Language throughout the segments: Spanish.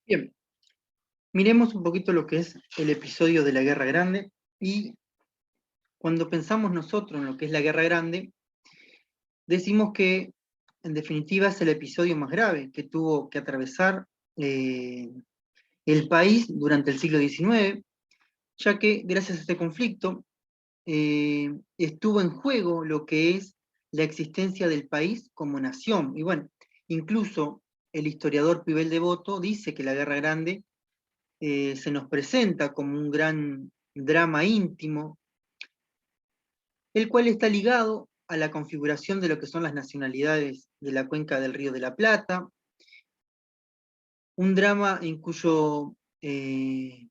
Bien, miremos un poquito lo que es el episodio de la Guerra Grande y cuando pensamos nosotros en lo que es la Guerra Grande, decimos que en definitiva es el episodio más grave que tuvo que atravesar el país durante el siglo XIX, ya que gracias a este conflicto estuvo en juego lo que es la existencia del país como nación. Y bueno, incluso el historiador Pibel Devoto dice que la Guerra Grande se nos presenta como un gran drama íntimo, el cual está ligado a la configuración de lo que son las nacionalidades de la cuenca del Río de la Plata, un drama en cuyo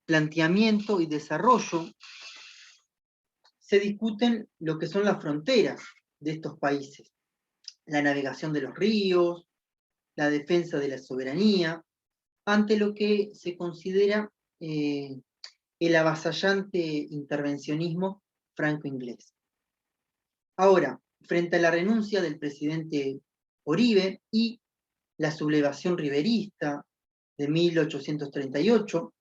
planteamiento y desarrollo se discuten lo que son las fronteras de estos países, la navegación de los ríos, la defensa de la soberanía, ante lo que se considera el avasallante intervencionismo franco-inglés. Ahora, frente a la renuncia del presidente Oribe y la sublevación riverista de 1838,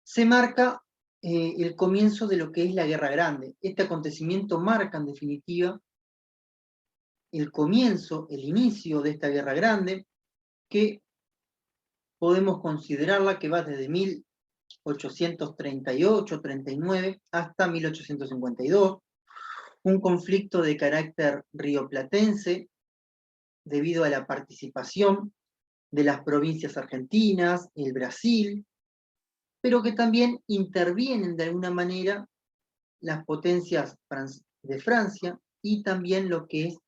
se marca el comienzo de lo que es la Guerra Grande. Este acontecimiento marca, en definitiva, el comienzo, el inicio de esta Guerra Grande, que podemos considerarla que va desde 1838-39 hasta 1852, un conflicto de carácter rioplatense debido a la participación de las provincias argentinas, el Brasil, pero que también intervienen de alguna manera las potencias de Francia y también lo que es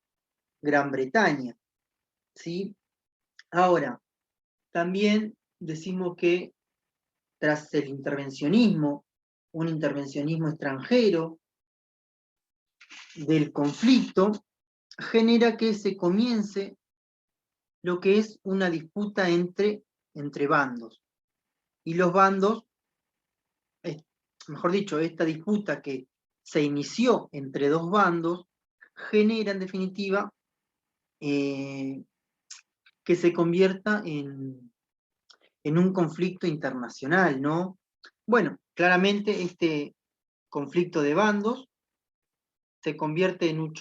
Gran Bretaña, ¿sí? Ahora, también decimos que tras el intervencionismo, un intervencionismo extranjero del conflicto, genera que se comience lo que es una disputa entre bandos. Y los bandos, mejor dicho, esta disputa que se inició entre dos bandos, genera en definitiva que se convierta en un conflicto internacional, ¿no? Bueno, claramente este conflicto de bandos se convierte en un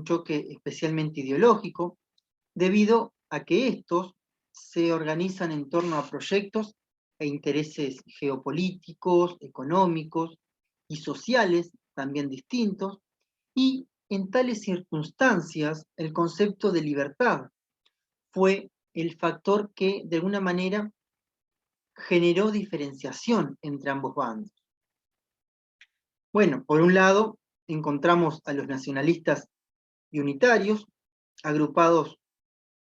choque especialmente ideológico, debido a que estos se organizan en torno a proyectos e intereses geopolíticos, económicos y sociales también distintos, y en tales circunstancias el concepto de libertad fue el factor que de alguna manera generó diferenciación entre ambos bandos. Bueno, por un lado encontramos a los nacionalistas y unitarios, agrupados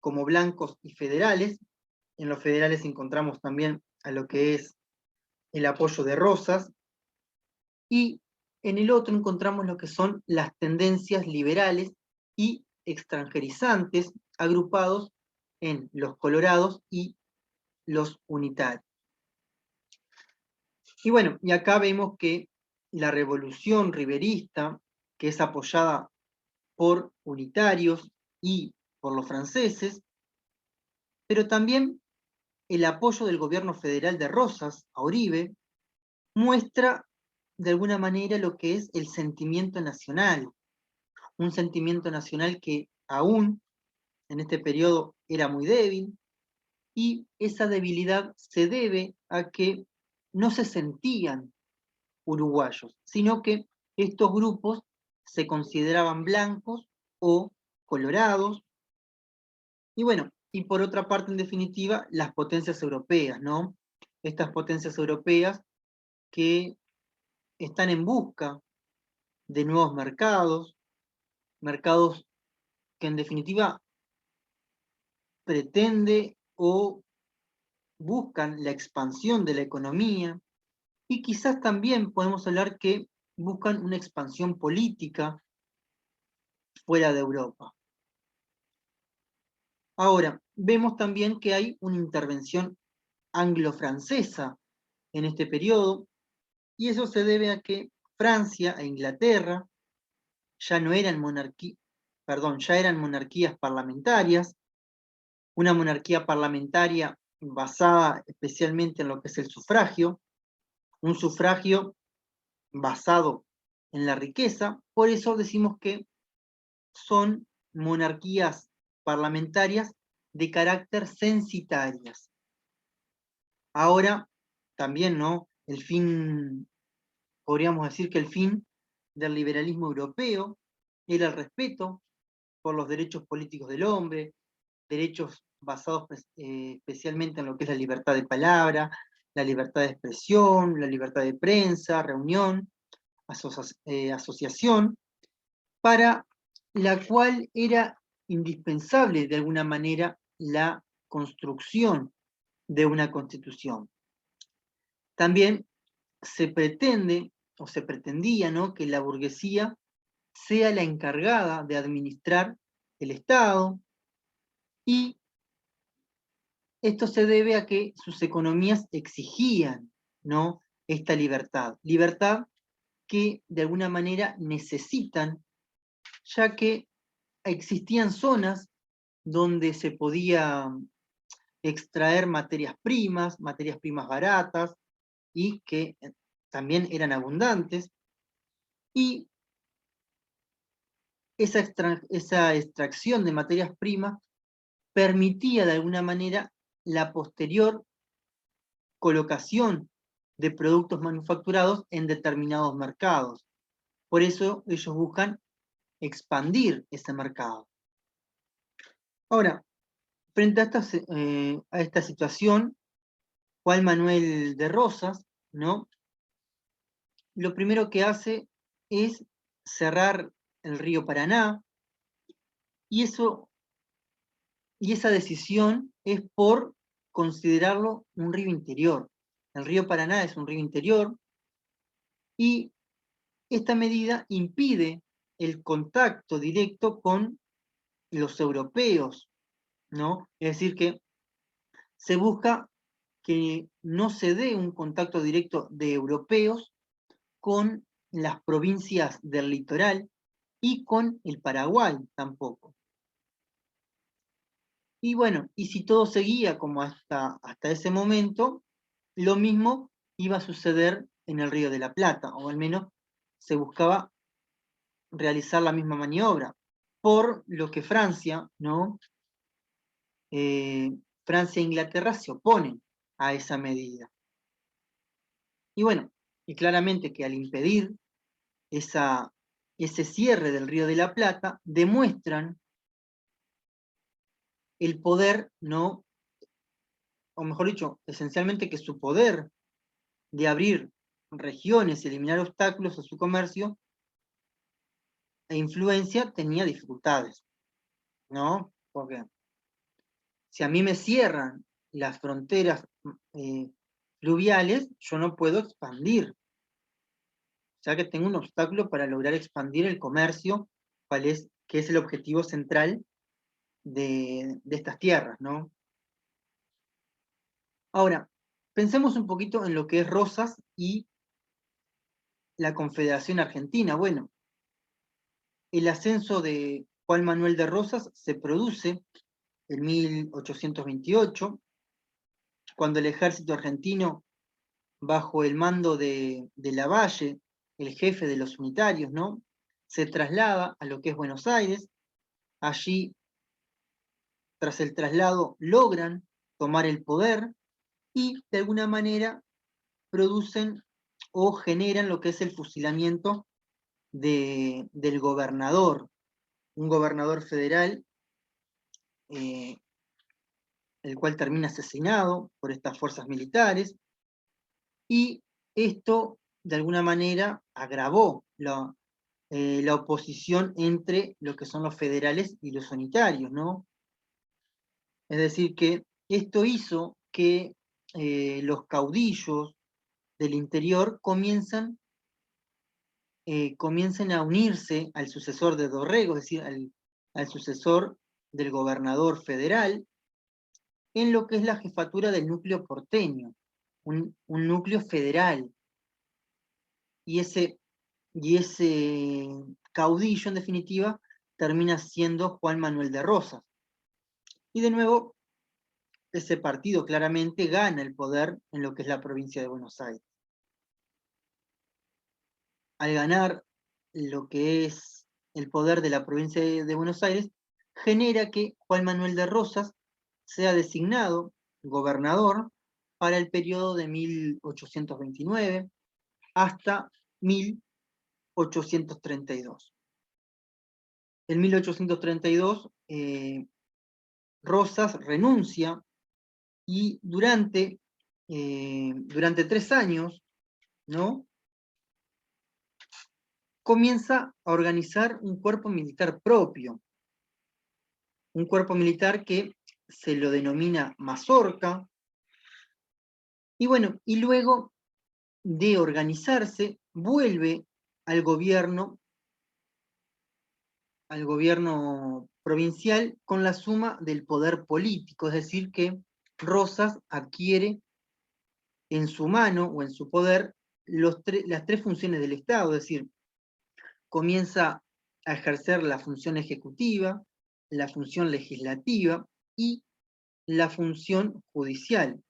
como blancos y federales. En los federales encontramos también a lo que es el apoyo de Rosas, y en el otro encontramos lo que son las tendencias liberales y extranjerizantes, agrupados en los colorados y los unitarios. Y bueno, y acá vemos que la revolución riverista, que es apoyada por unitarios y por los franceses, pero también el apoyo del gobierno federal de Rosas a Oribe, muestra de alguna manera lo que es el sentimiento nacional, un sentimiento nacional que aún en este periodo era muy débil, y esa debilidad se debe a que no se sentían uruguayos, sino que estos grupos se consideraban blancos o colorados, y bueno, y por otra parte, en definitiva, las potencias europeas, ¿no? Estas potencias europeas que están en busca de nuevos mercados, mercados que en definitiva pretende o buscan la expansión de la economía, y quizás también podemos hablar que buscan una expansión política fuera de Europa. Ahora, vemos también que hay una intervención anglo-francesa en este periodo, y eso se debe a que Francia e Inglaterra ya no eran ya eran monarquías parlamentarias, una monarquía parlamentaria basada especialmente en lo que es el sufragio, un sufragio basado en la riqueza. Por eso decimos que son monarquías parlamentarias de carácter censitarias. Ahora, también, ¿no? El fin, podríamos decir que el fin del liberalismo europeo era el respeto por los derechos políticos del hombre, derechos basados especialmente en lo que es la libertad de palabra, la libertad de expresión, la libertad de prensa, reunión, asociación, para la cual era indispensable de alguna manera la construcción de una constitución. También se pretende o se pretendía, ¿no?, que la burguesía sea la encargada de administrar el Estado, y esto se debe a que sus economías exigían, ¿no?, esta libertad. Libertad que de alguna manera necesitan, ya que existían zonas donde se podía extraer materias primas baratas, y que también eran abundantes, y esa extracción de materias primas permitía de alguna manera la posterior colocación de productos manufacturados en determinados mercados. Por eso ellos buscan expandir ese mercado. Ahora, frente a esta situación, Juan Manuel de Rosas, ¿no?, lo primero que hace es cerrar el río Paraná, y esa decisión es por considerarlo un río interior. El río Paraná es un río interior, y esta medida impide el contacto directo con los europeos, ¿no? Es decir, que se busca que no se dé un contacto directo de europeos con las provincias del litoral y con el Paraguay tampoco. Y bueno, y si todo seguía como hasta ese momento, lo mismo iba a suceder en el Río de la Plata, o al menos se buscaba realizar la misma maniobra, por lo que Francia, ¿no? Francia e Inglaterra se oponen a esa medida. Y bueno, y claramente que al impedir ese cierre del Río de la Plata, demuestran el poder, ¿no?, o mejor dicho, esencialmente que su poder de abrir regiones y eliminar obstáculos a su comercio e influencia tenía dificultades, ¿no? Porque si a mí me cierran las fronteras fluviales, yo no puedo expandir, ya que tengo un obstáculo para lograr expandir el comercio, que es el objetivo central de estas tierras, ¿no? Ahora, pensemos un poquito en lo que es Rosas y la Confederación Argentina. Bueno, el ascenso de Juan Manuel de Rosas se produce en 1828, cuando el ejército argentino, bajo el mando de Lavalle, el jefe de los unitarios, ¿no?, se traslada a lo que es Buenos Aires. Allí, tras el traslado, logran tomar el poder y de alguna manera producen o generan lo que es el fusilamiento del gobernador, un gobernador federal, el cual termina asesinado por estas fuerzas militares, y esto de alguna manera agravó la oposición entre lo que son los federales y los unitarios, ¿no? Es decir, que esto hizo que los caudillos del interior comiencen a unirse al sucesor de Dorrego, es decir, al sucesor del gobernador federal, en lo que es la jefatura del núcleo porteño, un núcleo federal. Y ese caudillo, en definitiva, termina siendo Juan Manuel de Rosas. Y de nuevo, ese partido claramente gana el poder en lo que es la provincia de Buenos Aires. Al ganar lo que es el poder de la provincia de Buenos Aires, genera que Juan Manuel de Rosas sea designado gobernador para el periodo de 1829 hasta 1832. En 1832, Rosas renuncia y durante 3 años, ¿no?, comienza a organizar un cuerpo militar propio, un cuerpo militar que se lo denomina Mazorca, y bueno, y luego de organizarse, vuelve al gobierno provincial con la suma del poder político, es decir, que Rosas adquiere en su mano o en su poder las 3 funciones del Estado, es decir, comienza a ejercer la función ejecutiva, la función legislativa y la función judicial.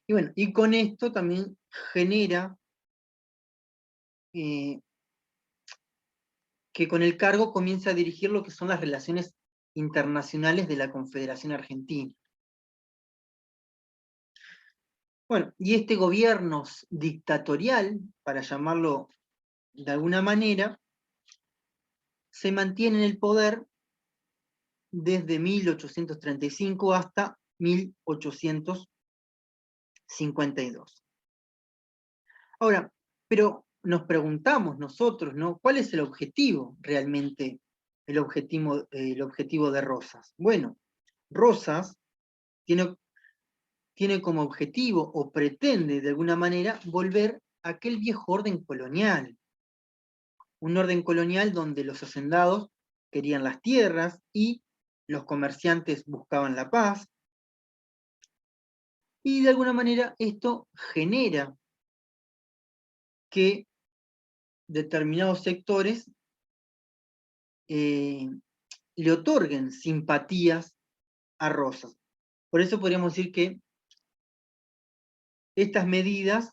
Y bueno, y con esto también genera que con el cargo comienza a dirigir lo que son las relaciones internacionales de la Confederación Argentina. Bueno, y este gobierno dictatorial, para llamarlo de alguna manera, se mantiene en el poder desde 1835 hasta 1852. Ahora, pero nos preguntamos nosotros, ¿no?, ¿cuál es el objetivo realmente, el objetivo de Rosas? Bueno, Rosas tiene como objetivo o pretende de alguna manera volver a aquel viejo orden colonial, un orden colonial donde los hacendados querían las tierras y los comerciantes buscaban la paz, y de alguna manera esto genera que determinados sectores le otorguen simpatías a Rosas. Por eso podríamos decir que estas medidas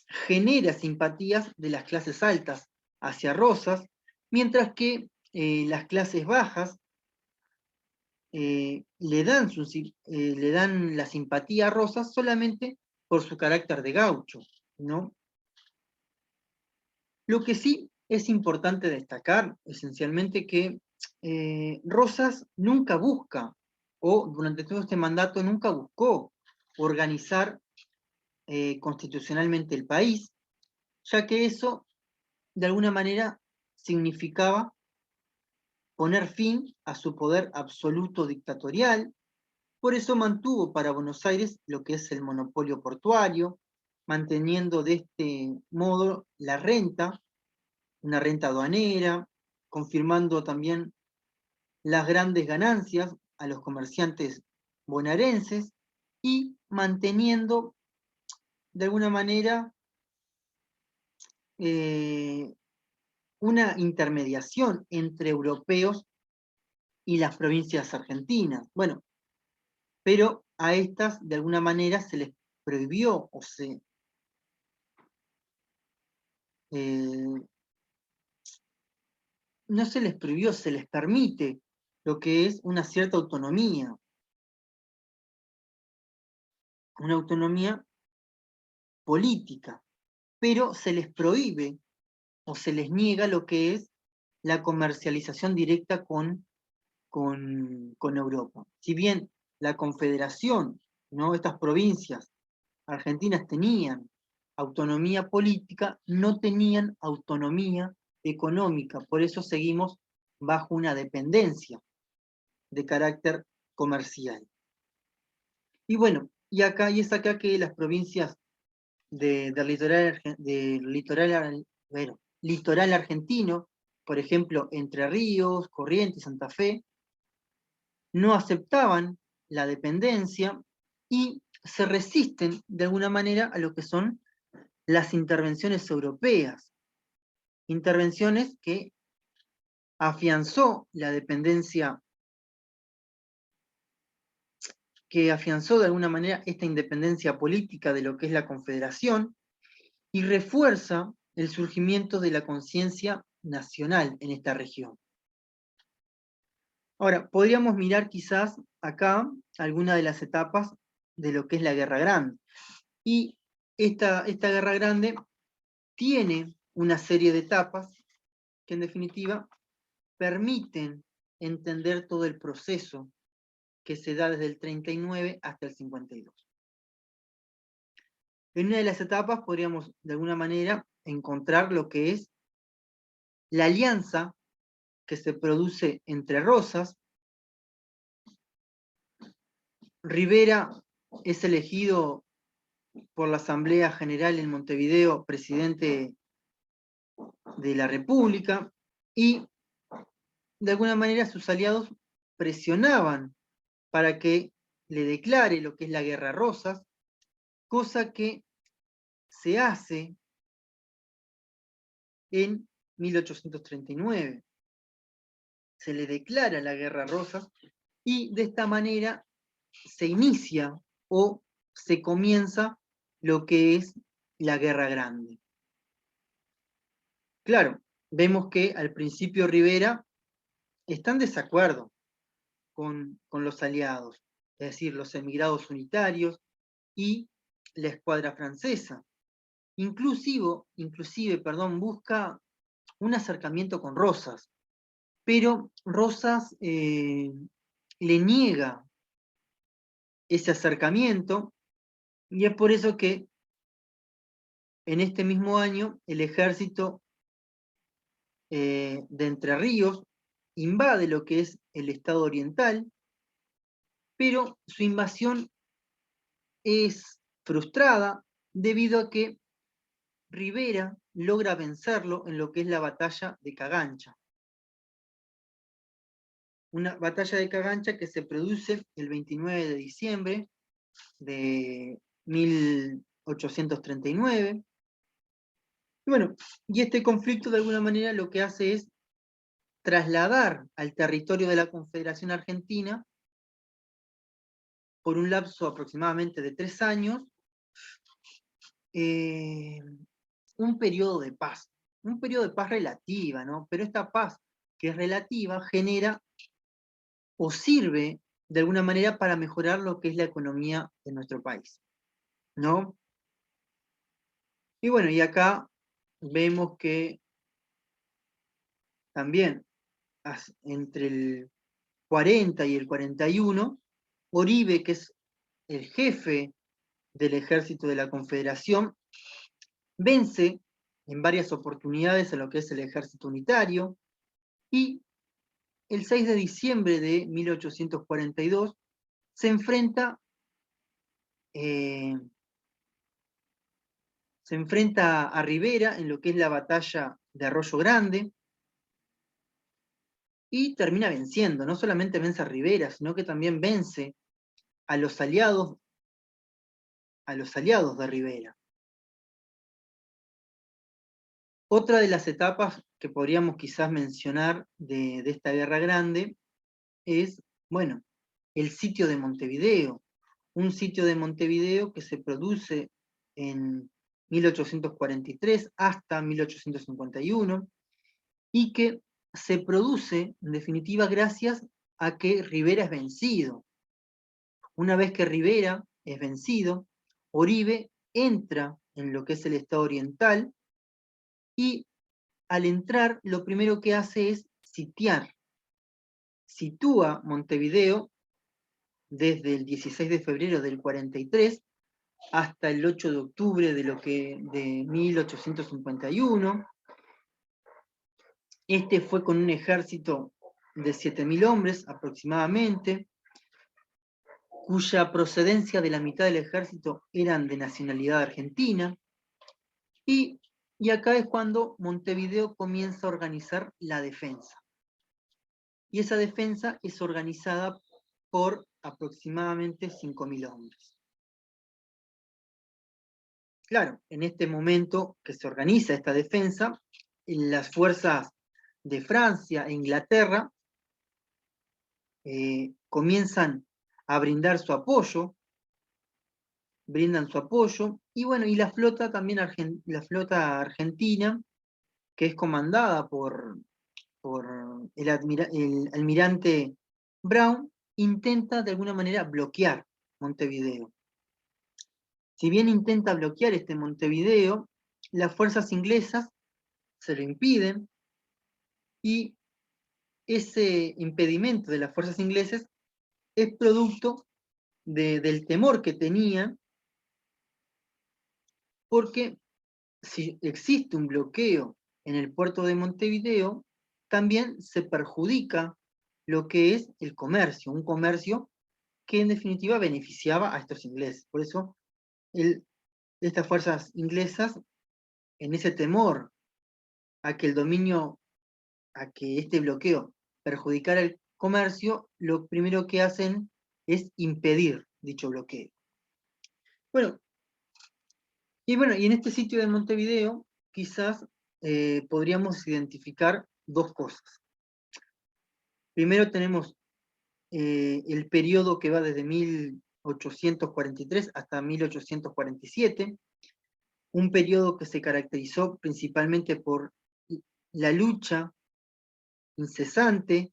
genera simpatías de las clases altas hacia Rosas, mientras que las clases bajas le dan la simpatía a Rosas solamente por su carácter de gaucho, ¿no? Lo que sí es importante destacar, esencialmente, que Rosas nunca busca, o durante todo este mandato nunca buscó organizar constitucionalmente el país, ya que eso, de alguna manera, significaba poner fin a su poder absoluto dictatorial. Por eso mantuvo para Buenos Aires lo que es el monopolio portuario, manteniendo de este modo la renta, una renta aduanera, confirmando también las grandes ganancias a los comerciantes bonaerenses y manteniendo de alguna manera una intermediación entre europeos y las provincias argentinas. Bueno, pero a estas de alguna manera se les prohibió o no se les prohibió, se les permite lo que es una cierta autonomía. Una autonomía política, pero se les prohíbe o se les niega lo que es la comercialización directa con Europa. Si bien la Confederación, ¿no?, estas provincias argentinas tenían autonomía política, no tenían autonomía económica, por eso seguimos bajo una dependencia de carácter comercial. Y bueno, y es acá que las provincias del litoral argentino, por ejemplo, Entre Ríos, Corrientes, Santa Fe, no aceptaban la dependencia y se resisten de alguna manera a lo que son las intervenciones europeas. Intervenciones que afianzó la dependencia, que afianzó de alguna manera esta independencia política de lo que es la Confederación y refuerza el surgimiento de la conciencia nacional en esta región. Ahora, podríamos mirar quizás acá alguna de las etapas de lo que es la Guerra Grande. Y esta Guerra Grande tiene una serie de etapas que en definitiva permiten entender todo el proceso que se da desde el 39 hasta el 52. En una de las etapas podríamos de alguna manera encontrar lo que es la alianza que se produce entre Rosas. Rivera es elegido por la Asamblea General en Montevideo presidente de la República y de alguna manera sus aliados presionaban para que le declare lo que es la Guerra Rosas, cosa que se hace en 1839. Se le declara la Guerra Rosas y de esta manera se inicia o se comienza lo que es la Guerra Grande. Claro, vemos que al principio Rivera está en desacuerdo con los aliados, es decir, los emigrados unitarios y la escuadra francesa. Inclusive, busca un acercamiento con Rosas, pero Rosas le niega ese acercamiento y es por eso que en este mismo año el ejército de Entre Ríos invade lo que es el estado oriental, pero su invasión es frustrada debido a que Rivera logra vencerlo en lo que es la batalla de Cagancha. Una batalla de Cagancha que se produce el 29 de diciembre de 1839. Y bueno, y este conflicto de alguna manera lo que hace es trasladar al territorio de la Confederación Argentina por un lapso aproximadamente de 3 años, un periodo de paz relativa, ¿no? Pero esta paz que es relativa genera o sirve de alguna manera para mejorar lo que es la economía de nuestro país, ¿no? Y bueno, y acá vemos que también entre el 40 y el 41, Oribe, que es el jefe del ejército de la Confederación, vence en varias oportunidades a lo que es el ejército unitario y el 6 de diciembre de 1842 se enfrenta a Rivera en lo que es la batalla de Arroyo Grande y termina venciendo. No solamente vence a Rivera, sino que también vence a los aliados de Rivera. Otra de las etapas que podríamos quizás mencionar de esta Guerra Grande es, bueno, el sitio de Montevideo. Un sitio de Montevideo que se produce en 1843 hasta 1851 y que se produce, en definitiva, gracias a que Rivera es vencido. Una vez que Rivera es vencido, Oribe entra en lo que es el estado oriental y al entrar lo primero que hace es sitiar. Sitúa Montevideo desde el 16 de febrero del 43 hasta el 8 de octubre de 1851. Este fue con un ejército de 7.000 hombres aproximadamente, cuya procedencia de la mitad del ejército eran de nacionalidad argentina, y acá es cuando Montevideo comienza a organizar la defensa. Y esa defensa es organizada por aproximadamente 5.000 hombres. Claro, en este momento que se organiza esta defensa, las fuerzas de Francia e Inglaterra comienzan a brindar su apoyo, brindan su apoyo, y bueno, y la flota también, la flota argentina, que es comandada por el almirante Brown, intenta de alguna manera bloquear Montevideo. Si bien intenta bloquear este Montevideo, las fuerzas inglesas se lo impiden, y ese impedimento de las fuerzas inglesas es producto del temor que tenían, porque si existe un bloqueo en el puerto de Montevideo, también se perjudica lo que es el comercio, un comercio que en definitiva beneficiaba a estos ingleses. Por eso estas fuerzas inglesas, en ese temor a que el dominio, a que este bloqueo perjudicara el comercio, lo primero que hacen es impedir dicho bloqueo. Bueno, y en este sitio de Montevideo quizás podríamos identificar dos cosas. Primero tenemos el periodo que va desde 1843 hasta 1847, un periodo que se caracterizó principalmente por la lucha incesante,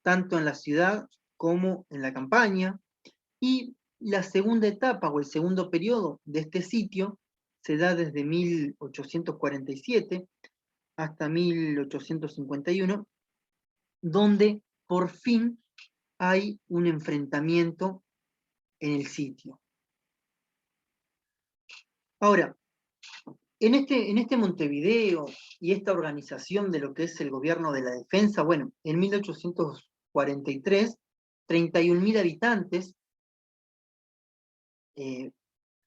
tanto en la ciudad como en la campaña, y la segunda etapa o el segundo periodo de este sitio se da desde 1847 hasta 1851, donde por fin hay un enfrentamiento en el sitio. Ahora, en este Montevideo y esta organización de lo que es el gobierno de la defensa, bueno, en 1843, 31.000 habitantes,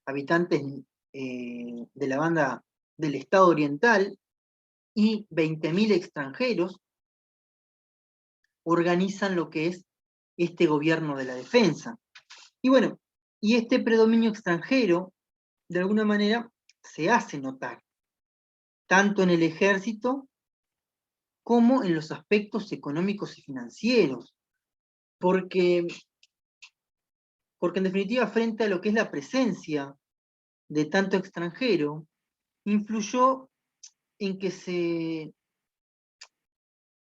habitantes de la banda del Estado Oriental y 20.000 extranjeros organizan lo que es este gobierno de la defensa. Y bueno, y este predominio extranjero, de alguna manera, se hace notar, tanto en el ejército como en los aspectos económicos y financieros, porque en definitiva, frente a lo que es la presencia de tanto extranjero, influyó en que se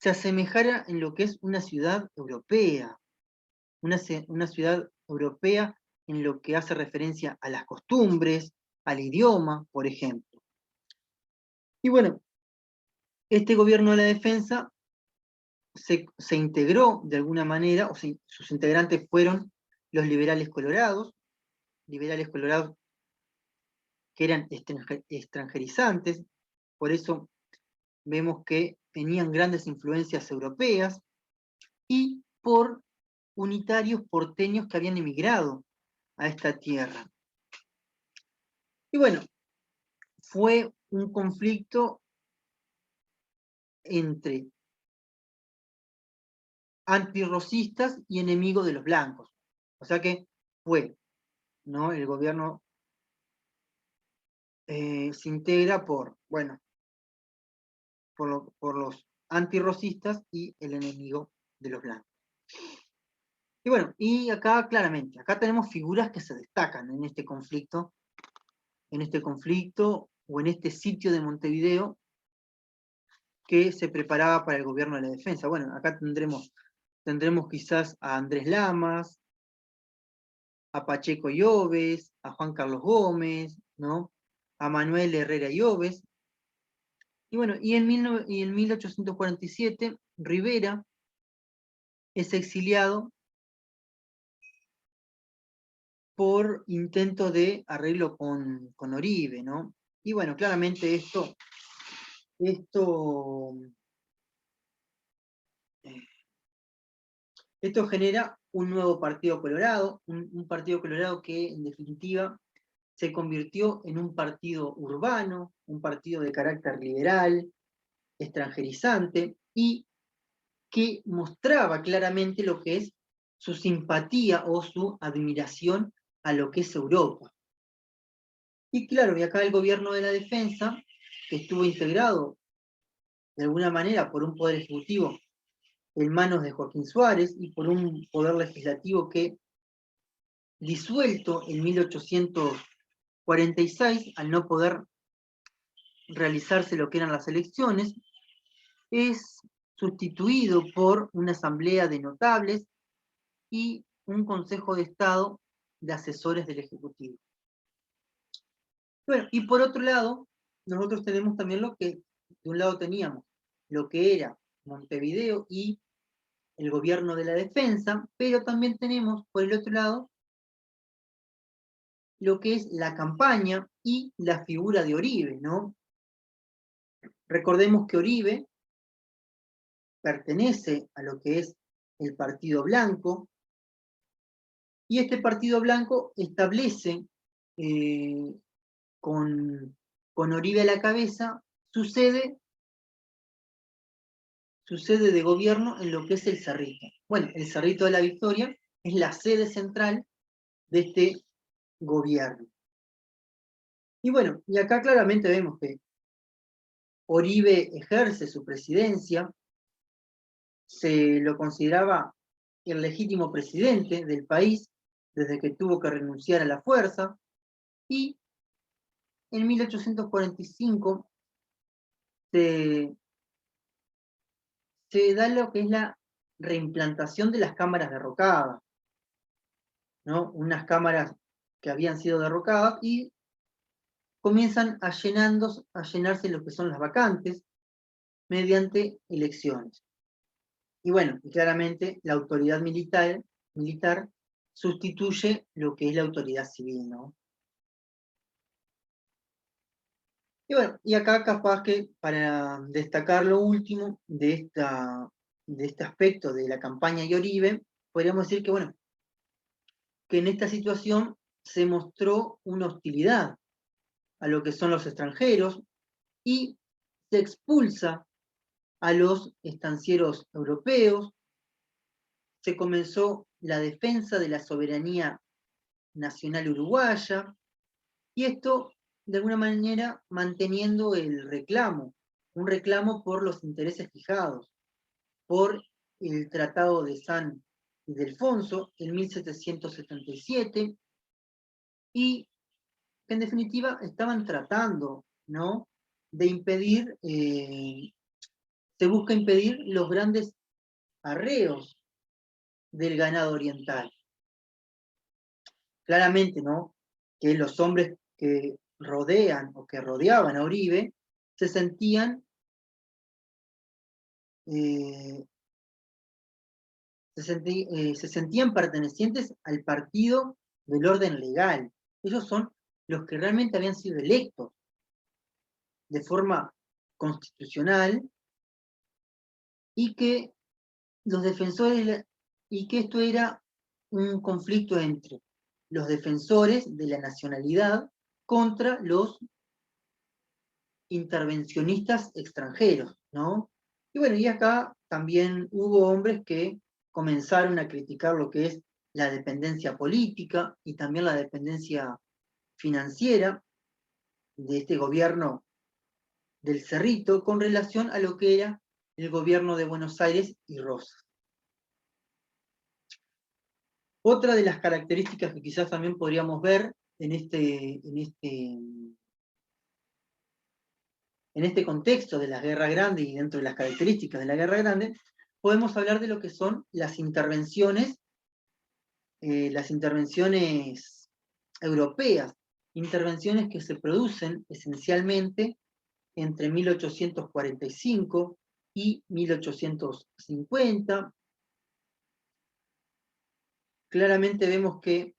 asemejara en lo que es una ciudad europea, una ciudad europea en lo que hace referencia a las costumbres, al idioma, por ejemplo. Y bueno, este gobierno de la defensa se integró de alguna manera, sus integrantes fueron los liberales colorados que eran extranjerizantes, por eso vemos que tenían grandes influencias europeas, y por unitarios porteños que habían emigrado a esta tierra. Y bueno, fue un conflicto entre antirrocistas y enemigos de los blancos. O sea que fue, ¿no? El gobierno se integra por los antirrocistas y el enemigo de los blancos. Y bueno, y acá claramente, acá tenemos figuras que se destacan en este conflicto o en este sitio de Montevideo que se preparaba para el gobierno de la defensa. Bueno, acá tendremos quizás a Andrés Lamas, a Pacheco Lloves, a Juan Carlos Gómez, ¿no? A Manuel Herrera Lloves. Y bueno, y en 1847, Rivera es exiliado por intento de arreglo con Oribe, ¿no? Y bueno, claramente esto genera un nuevo Partido Colorado, un Partido Colorado que en definitiva se convirtió en un partido urbano, un partido de carácter liberal, extranjerizante, y que mostraba claramente lo que es su simpatía o su admiración a lo que es Europa. Y claro, y acá el gobierno de la defensa, que estuvo integrado de alguna manera, por un poder ejecutivo en manos de Joaquín Suárez y por un poder legislativo que, disuelto en 1846, al no poder realizarse lo que eran las elecciones, es sustituido por una asamblea de notables y un consejo de Estado de asesores del Ejecutivo. Bueno, y por otro lado, nosotros tenemos también lo que, de un lado teníamos lo que era Montevideo y el gobierno de la defensa, pero también tenemos por el otro lado lo que es la campaña y la figura de Oribe, ¿no? Recordemos que Oribe pertenece a lo que es el Partido Blanco, y este Partido Blanco establece, con Oribe a la cabeza, su sede de gobierno en lo que es el Cerrito. Bueno, el Cerrito de la Victoria es la sede central de este gobierno. Y bueno, y acá claramente vemos que Oribe ejerce su presidencia, se lo consideraba el legítimo presidente del país desde que tuvo que renunciar a la fuerza, y en 1845 se da lo que es la reimplantación de las cámaras derrocadas, ¿no? Unas cámaras que habían sido derrocadas y comienzan a llenarse lo que son las vacantes mediante elecciones. Y bueno, y claramente la autoridad militar sustituye lo que es la autoridad civil, ¿no? Y bueno, y acá capaz que para destacar lo último de este aspecto de la campaña de Oribe, podríamos decir que, bueno, que en esta situación se mostró una hostilidad a lo que son los extranjeros y se expulsa a los estancieros europeos, se comenzó la defensa de la soberanía nacional uruguaya, y esto de alguna manera manteniendo el reclamo, un reclamo por los intereses fijados, por el Tratado de San Ildefonso en 1777, y que en definitiva estaban tratando, ¿no?, de impedir, se busca impedir los grandes arreos del ganado oriental. Claramente, ¿no?, que los hombres que rodean o que rodeaban a Oribe se sentían se sentían pertenecientes al partido del orden legal. Ellos son los que realmente habían sido electos de forma constitucional, y que los defensores, y que esto era un conflicto entre los defensores de la nacionalidad contra los intervencionistas extranjeros, ¿no? Y bueno, y acá también hubo hombres que comenzaron a criticar lo que es la dependencia política y también la dependencia financiera de este gobierno del Cerrito con relación a lo que era el gobierno de Buenos Aires y Rosas. Otra de las características que quizás también podríamos ver en este contexto de la Guerra Grande y dentro de las características de la Guerra Grande, podemos hablar de lo que son las intervenciones europeas, intervenciones que se producen esencialmente entre 1845 y 1850. Claramente vemos que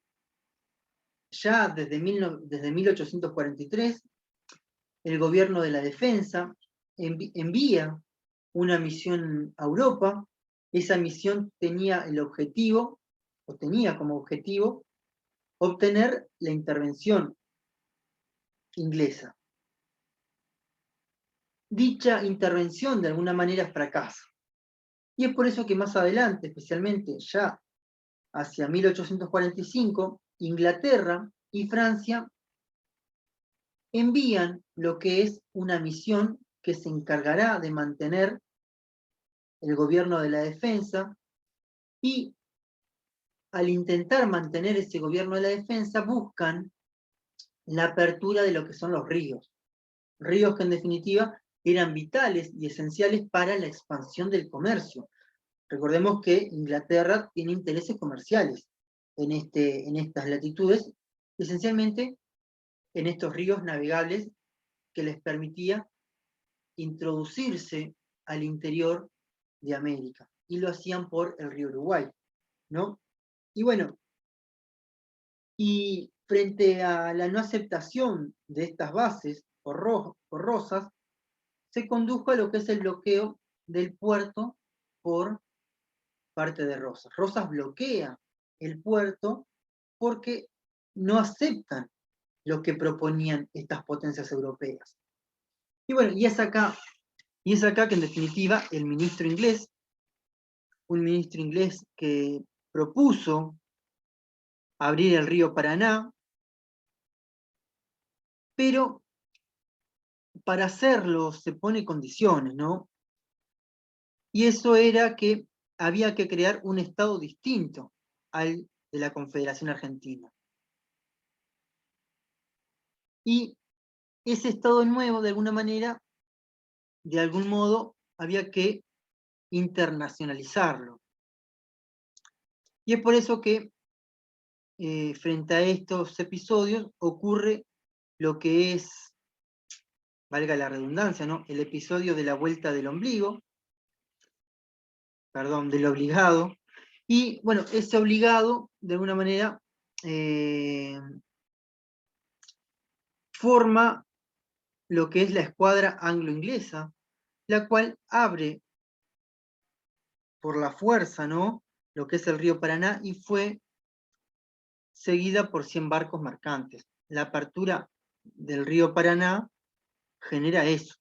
ya desde 1843 el gobierno de la defensa envía una misión a Europa. Esa misión tenía como objetivo obtener la intervención inglesa. Dicha intervención de alguna manera fracasa. Y es por eso que más adelante, especialmente ya hacia 1845, Inglaterra y Francia envían lo que es una misión que se encargará de mantener el gobierno de la defensa, y al intentar mantener ese gobierno de la defensa buscan la apertura de lo que son los ríos. Ríos que en definitiva eran vitales y esenciales para la expansión del comercio. Recordemos que Inglaterra tiene intereses comerciales en estas latitudes, esencialmente en estos ríos navegables que les permitía introducirse al interior de América, y lo hacían por el río Uruguay, ¿no? Y bueno, y frente a la no aceptación de estas bases por Rosas, se condujo a lo que es el bloqueo del puerto por parte de Rosas. Rosas bloquea el puerto porque no aceptan lo que proponían estas potencias europeas. Y bueno, y es acá que en definitiva el ministro inglés, un ministro inglés que propuso abrir el río Paraná, pero para hacerlo se pone condiciones, ¿no? Y eso era que había que crear un Estado distinto al de la Confederación Argentina. Y ese Estado nuevo, de alguna manera, de algún modo, había que internacionalizarlo. Y es por eso que frente a estos episodios ocurre lo que es, valga la redundancia, ¿no?, el episodio de la vuelta del ombligo, perdón, del obligado. Y bueno, ese obligado, de alguna manera, forma lo que es la escuadra anglo-inglesa, la cual abre por la fuerza, ¿no?, lo que es el río Paraná, y fue seguida por 100 barcos mercantes. La apertura del río Paraná genera eso.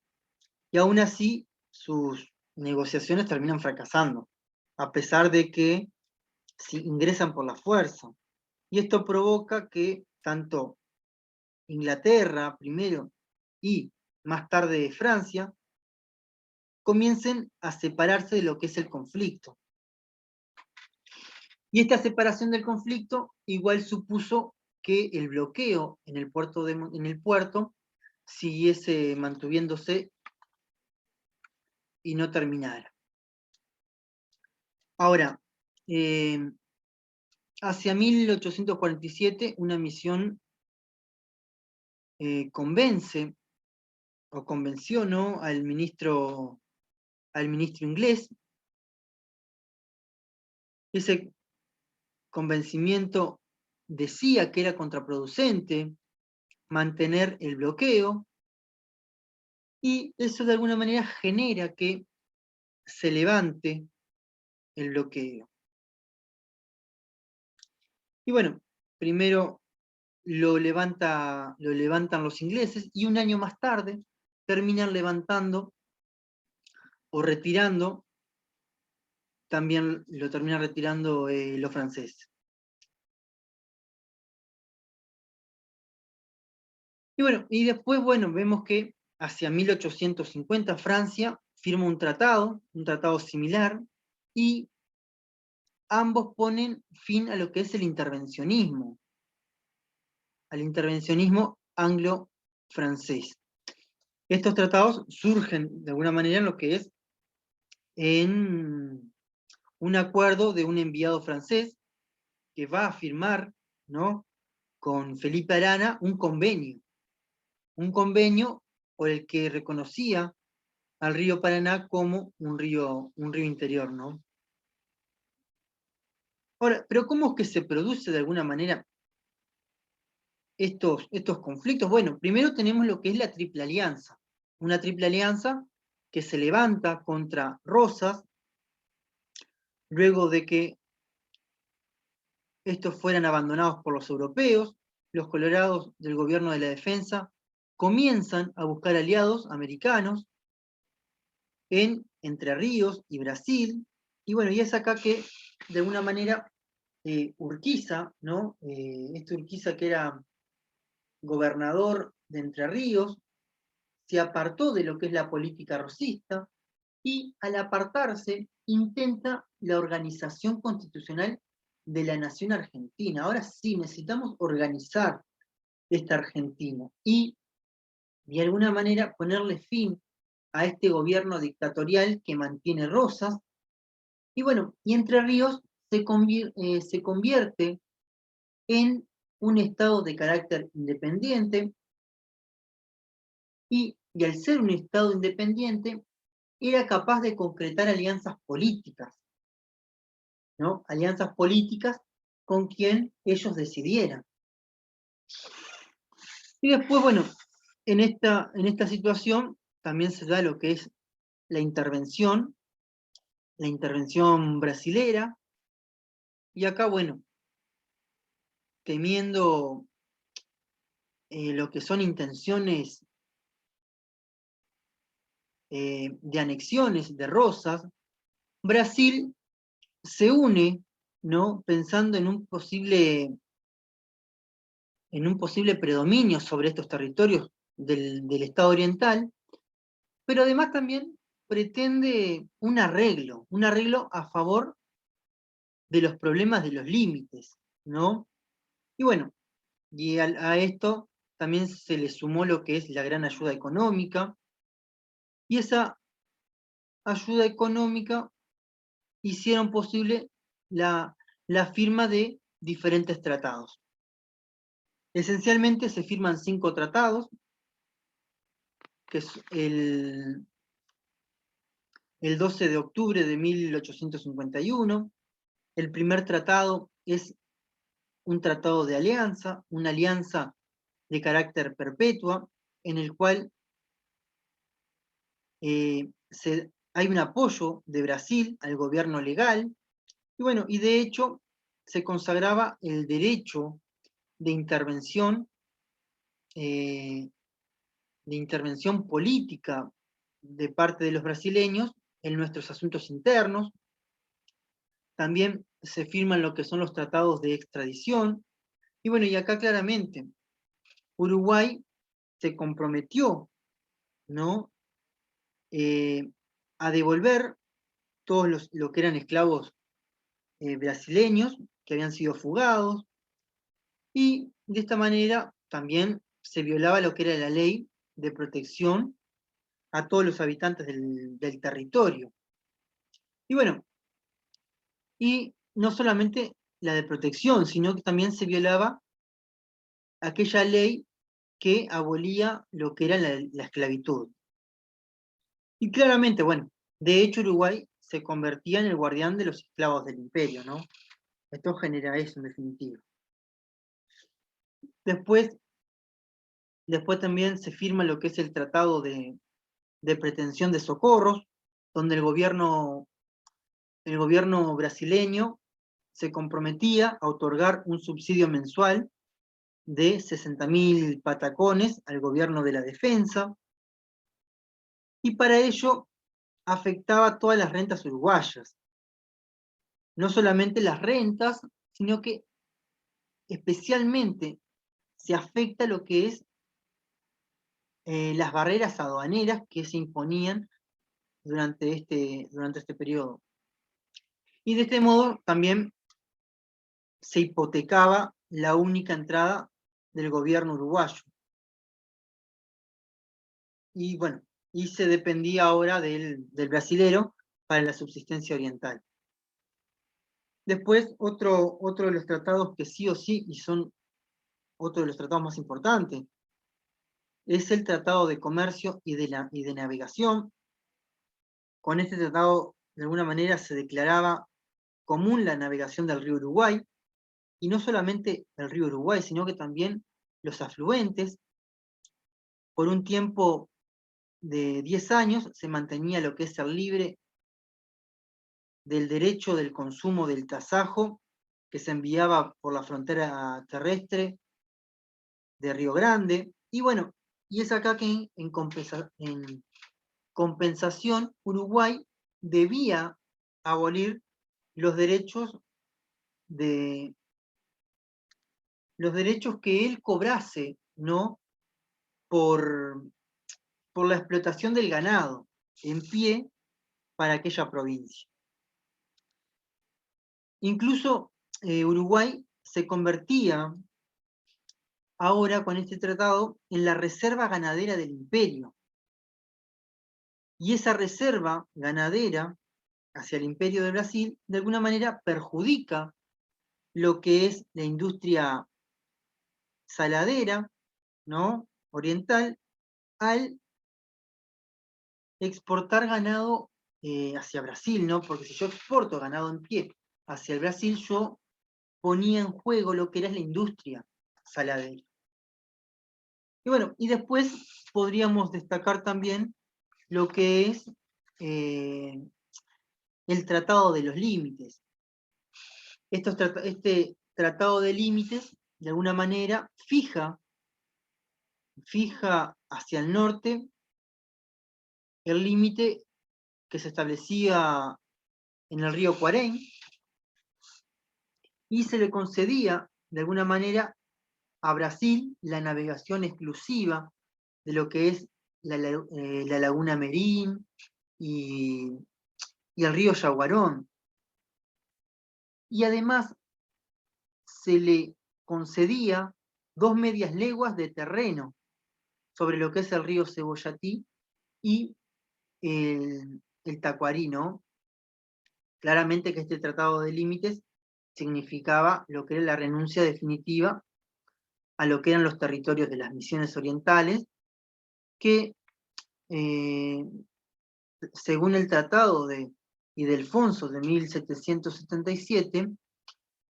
Y aún así, sus negociaciones terminan fracasando, a pesar de que ingresan por la fuerza. Y esto provoca que tanto Inglaterra primero y más tarde Francia comiencen a separarse de lo que es el conflicto. Y esta separación del conflicto igual supuso que el bloqueo en el puerto siguiese mantuviéndose y no terminara. Ahora, hacia 1847 una misión convenció, ¿no?, al ministro inglés. Ese convencimiento decía que era contraproducente mantener el bloqueo, y eso de alguna manera genera que se levante el bloqueo. Y bueno, primero lo levantan los ingleses, y un año más tarde terminan levantando o retirando, también lo terminan retirando los franceses. Y bueno, y después, bueno, vemos que hacia 1850 Francia firma un tratado similar, y ambos ponen fin a lo que es el intervencionismo, al intervencionismo anglo-francés. Estos tratados surgen de alguna manera en lo que es en un acuerdo de un enviado francés que va a firmar, ¿no?, con Felipe Arana un convenio por el que reconocía al río Paraná como un río interior, ¿no? Ahora, pero ¿cómo es que se produce de alguna manera estos conflictos? Bueno, primero tenemos lo que es la Triple Alianza, una Triple Alianza que se levanta contra Rosas, luego de que estos fueran abandonados por los europeos. Los colorados del gobierno de la defensa comienzan a buscar aliados americanos en Entre Ríos y Brasil, y bueno, y es acá que de alguna manera Urquiza, ¿no?, Urquiza, que era gobernador de Entre Ríos, se apartó de lo que es la política rosista y al apartarse intenta la organización constitucional de la nación argentina. Ahora sí, necesitamos organizar esta Argentina y de alguna manera ponerle fin a este gobierno dictatorial que mantiene Rosas. Y bueno, y Entre Ríos se convierte en un estado de carácter independiente y al ser un estado independiente era capaz de concretar alianzas políticas, ¿no? Alianzas políticas con quien ellos decidieran. Y después, bueno, en esta situación también se da lo que es la intervención brasilera, y acá, bueno, temiendo lo que son intenciones de anexiones de Rosas, Brasil se une, ¿no? Pensando en un posible predominio sobre estos territorios del Estado oriental, pero además también pretende un arreglo a favor de los problemas de los límites, ¿no? Y bueno, a esto también se le sumó lo que es la gran ayuda económica, y esa ayuda económica hicieron posible la firma de diferentes tratados. Esencialmente se firman 5 tratados, que es el 12 de octubre de 1851. El primer tratado es un tratado de alianza, una alianza de carácter perpetua, en el cual hay un apoyo de Brasil al gobierno legal, y bueno, y de hecho se consagraba el derecho de intervención política de parte de los brasileños en nuestros asuntos internos. También se firman lo que son los tratados de extradición. Y bueno, y acá claramente Uruguay se comprometió, ¿no? A devolver todos lo que eran esclavos brasileños que habían sido fugados, y de esta manera también se violaba lo que era la ley de protección a todos los habitantes del territorio. Y bueno, y no solamente la de protección, sino que también se violaba aquella ley que abolía lo que era la esclavitud. Y claramente, bueno, de hecho Uruguay se convertía en el guardián de los esclavos del imperio, ¿no? Esto genera eso en definitiva. Después también se firma lo que es el Tratado de Pretensión de Socorros, donde el gobierno brasileño se comprometía a otorgar un subsidio mensual de 60.000 patacones al gobierno de la defensa, y para ello afectaba todas las rentas uruguayas. No solamente las rentas, sino que especialmente se afecta lo que es las barreras aduaneras que se imponían durante este periodo. Y de este modo también se hipotecaba la única entrada del gobierno uruguayo. Y bueno, y se dependía ahora del brasilero para la subsistencia oriental. Después, otro de los tratados que sí o sí, y son otro de los tratados más importantes, es el Tratado de Comercio y de Navegación. Con este tratado, de alguna manera, se declaraba común la navegación del río Uruguay, y no solamente el río Uruguay, sino que también los afluentes. Por un tiempo de 10 años se mantenía lo que es el libre del derecho del consumo del tasajo que se enviaba por la frontera terrestre de Río Grande. Y bueno, y es acá que en compensación Uruguay debía abolir los derechos que él cobrase, ¿no? por por la explotación del ganado en pie para aquella provincia. Incluso Uruguay se convertía ahora con este tratado en la reserva ganadera del imperio. Y esa reserva ganadera hacia el imperio de Brasil, de alguna manera perjudica lo que es la industria saladera, ¿no?, oriental, al exportar ganado hacia Brasil, ¿no? Porque si yo exporto ganado en pie hacia el Brasil, yo ponía en juego lo que era la industria saladera. Y bueno, y después podríamos destacar también lo que es el Tratado de los Límites. Este Tratado de Límites, de alguna manera, fija hacia el norte el límite que se establecía en el río Cuarén y se le concedía, de alguna manera, a Brasil la navegación exclusiva de lo que es la laguna Merín y el río Yaguarón. Y además se le concedía 2 medias leguas de terreno sobre lo que es el río Cebollatí y el Tacuarí, ¿no? Claramente que este tratado de límites significaba lo que era la renuncia definitiva a lo que eran los territorios de las misiones orientales, que según el tratado de Ildefonso de 1777,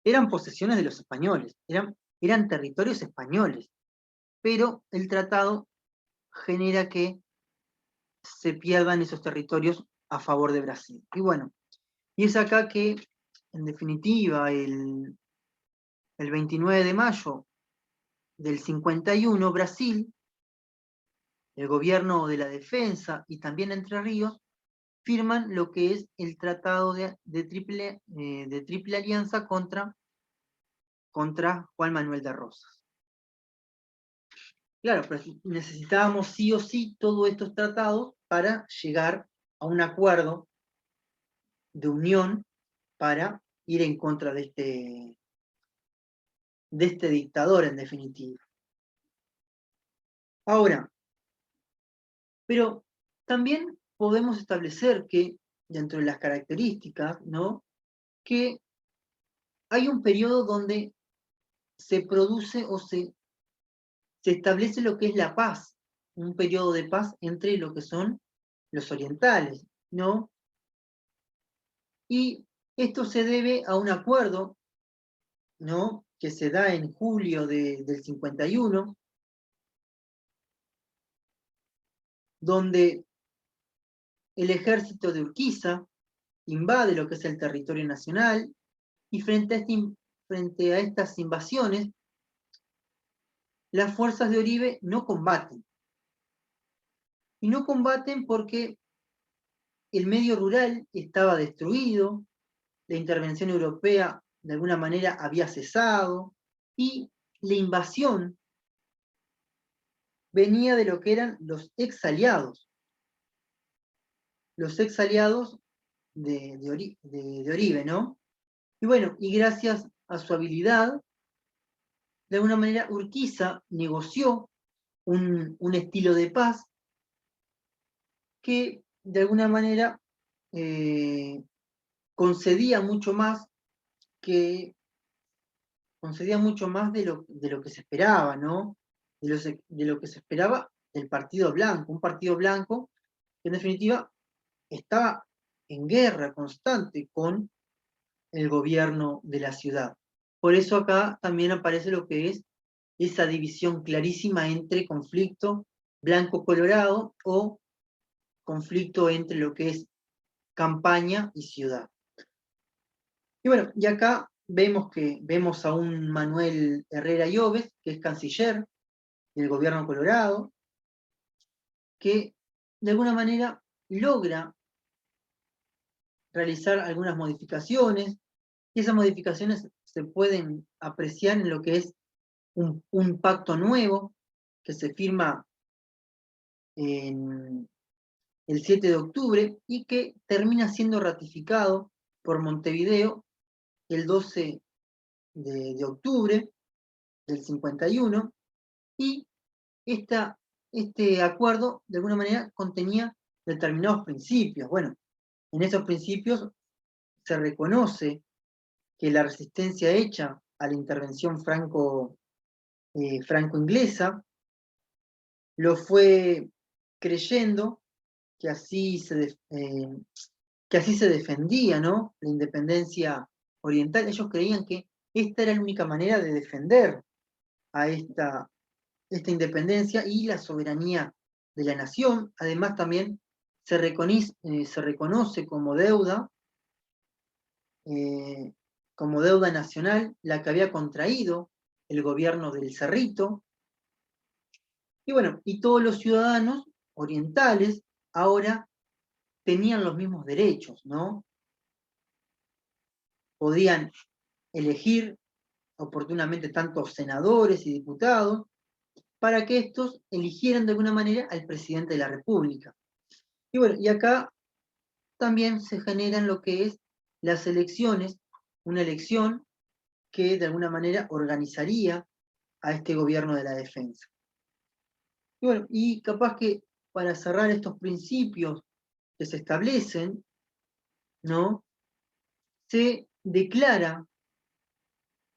eran posesiones de los españoles, eran territorios españoles, pero el tratado genera que se pierdan esos territorios a favor de Brasil. Y bueno, y es acá que, en definitiva, el 29 de mayo del 51, Brasil, el gobierno de la defensa y también Entre Ríos, firman lo que es el tratado de triple alianza contra Juan Manuel de Rosas. Claro, pero necesitábamos sí o sí todos estos tratados para llegar a un acuerdo de unión para ir en contra de este dictador, en definitiva. Ahora, pero también podemos establecer que, dentro de las características, ¿no?, que hay un periodo donde se produce o se establece lo que es la paz, un periodo de paz entre lo que son los orientales, ¿no? Y esto se debe a un acuerdo, ¿no?, que se da en julio del 51, donde el ejército de Urquiza invade lo que es el territorio nacional y frente a estas invasiones, las fuerzas de Oribe no combaten. Y no combaten porque el medio rural estaba destruido, la intervención europea de alguna manera había cesado y la invasión venía de lo que eran los ex aliados de Oribe, ¿no? Y bueno, y gracias a su habilidad, de alguna manera Urquiza negoció un estilo de paz que de alguna manera concedía mucho más de lo que se esperaba, ¿no? De lo que se esperaba del Partido Blanco, un Partido Blanco que en definitiva estaba en guerra constante con el gobierno de la ciudad. Por eso acá también aparece lo que es esa división clarísima entre conflicto blanco-colorado o conflicto entre lo que es campaña y ciudad. Y bueno, y acá vemos a un Manuel Herrera Lloves, que es canciller del gobierno colorado, que de alguna manera logra realizar algunas modificaciones, y esas modificaciones se pueden apreciar en lo que es un pacto nuevo que se firma el 7 de octubre y que termina siendo ratificado por Montevideo el 12 de octubre del 51, y este acuerdo de alguna manera contenía determinados principios. Bueno, en esos principios se reconoce que la resistencia hecha a la intervención franco-inglesa lo fue creyendo que así se defendía, ¿no?, la independencia oriental. Ellos creían que esta era la única manera de defender a esta independencia y la soberanía de la nación. Además, también se reconoce como deuda nacional la que había contraído el gobierno del Cerrito. Y bueno, y todos los ciudadanos orientales ahora tenían los mismos derechos, ¿no? Podían elegir oportunamente tantos senadores y diputados para que estos eligieran de alguna manera al presidente de la República. Y bueno, y acá también se generan lo que es las elecciones, una elección que de alguna manera organizaría a este gobierno de la defensa. Y bueno, y capaz que para cerrar estos principios que se establecen, ¿no?, se declara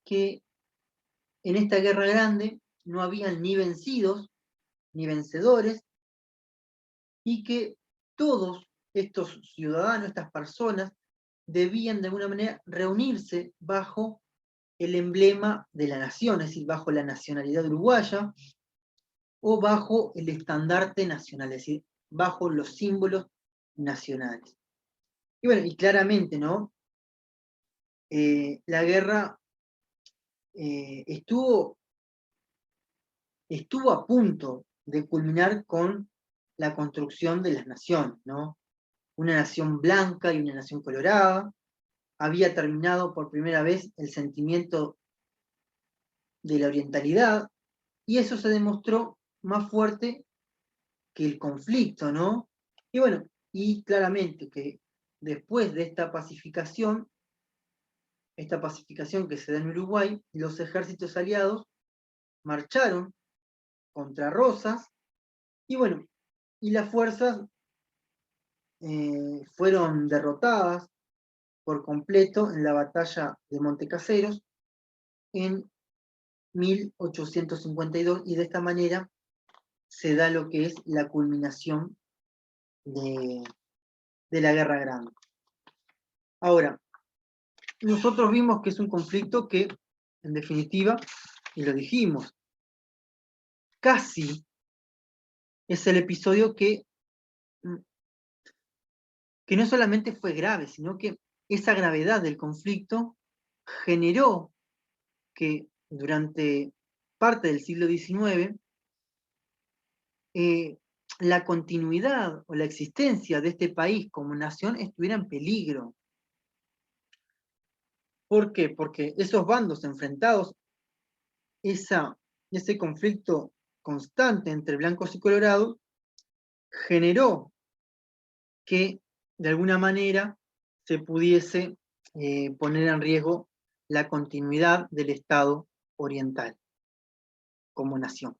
que en esta guerra grande no habían ni vencidos ni vencedores, y que todos estos ciudadanos, estas personas, debían de alguna manera reunirse bajo el emblema de la nación, es decir, bajo la nacionalidad uruguaya o bajo el estandarte nacional, es decir, bajo los símbolos nacionales. Y bueno, y claramente, ¿no? La guerra estuvo a punto de culminar con la construcción de las naciones, ¿no? Una nación blanca y una nación colorada. Había terminado por primera vez el sentimiento de la orientalidad, y eso se demostró más fuerte que el conflicto, ¿no? Y bueno, y claramente que después de esta pacificación que se da en Uruguay, los ejércitos aliados marcharon contra Rosas, y bueno, y las fuerzas fueron derrotadas por completo en la batalla de Montecaseros en 1852, y de esta manera se da lo que es la culminación de la Guerra Grande. Ahora, nosotros vimos que es un conflicto que, en definitiva, y lo dijimos, casi es el episodio que no solamente fue grave, sino que esa gravedad del conflicto generó que durante parte del siglo XIX la continuidad o la existencia de este país como nación estuviera en peligro. ¿Por qué? Porque esos bandos enfrentados, ese conflicto constante entre blancos y colorados, generó que de alguna manera se pudiese poner en riesgo la continuidad del Estado oriental como nación.